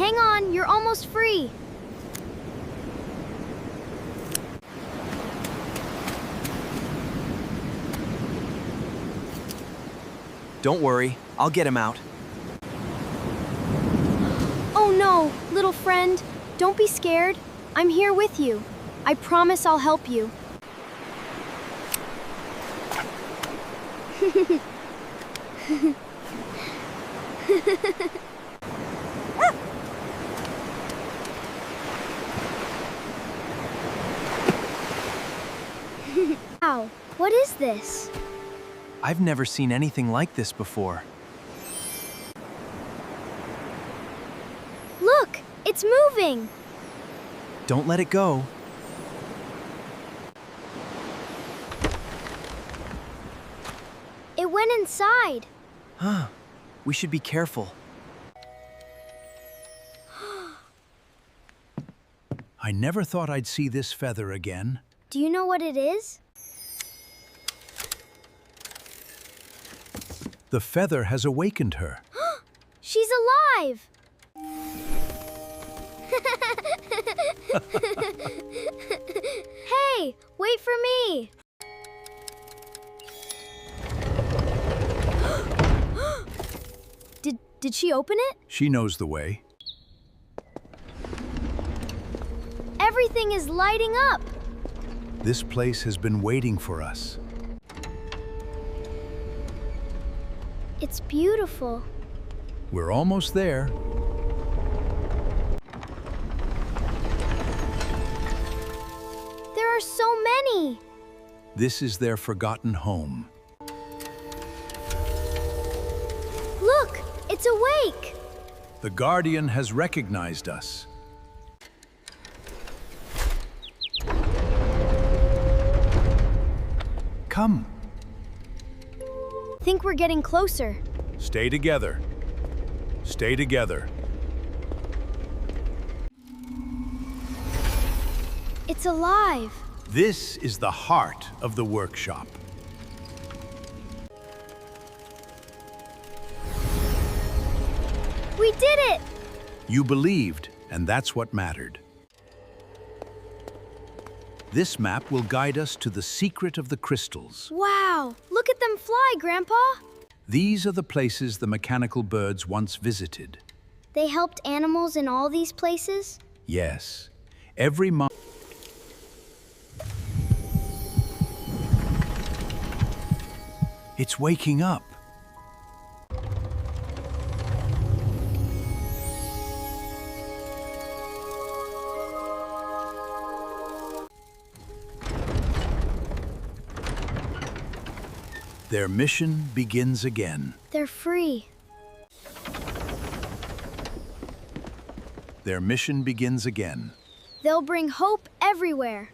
Hang on, you're almost free. Don't worry, I'll get him out. Oh no, little friend. Don't be scared. I'm here with you. I promise I'll help you. Wow, what is this? I've never seen anything like this before. Look, it's moving. Don't let it go. It went inside. Huh. We should be careful. I never thought I'd see this feather again. Do you know what it is? The feather has awakened her. She's alive! Hey, wait for me! Did she open it? She knows the way. Everything is lighting up! This place has been waiting for us. It's beautiful. We're almost there. There are so many! This is their forgotten home. Look, it's awake! The Guardian has recognized us. Come. Think we're getting closer. Stay together. Stay together. It's alive. This is the heart of the workshop. We did it! You believed, and that's what mattered. This map will guide us to the secret of the crystals. Wow, look at them fly, Grandpa! These are the places the mechanical birds once visited. They helped animals in all these places? Yes, every month. It's waking up. Their mission begins again. They're free. Their mission begins again. They'll bring hope everywhere.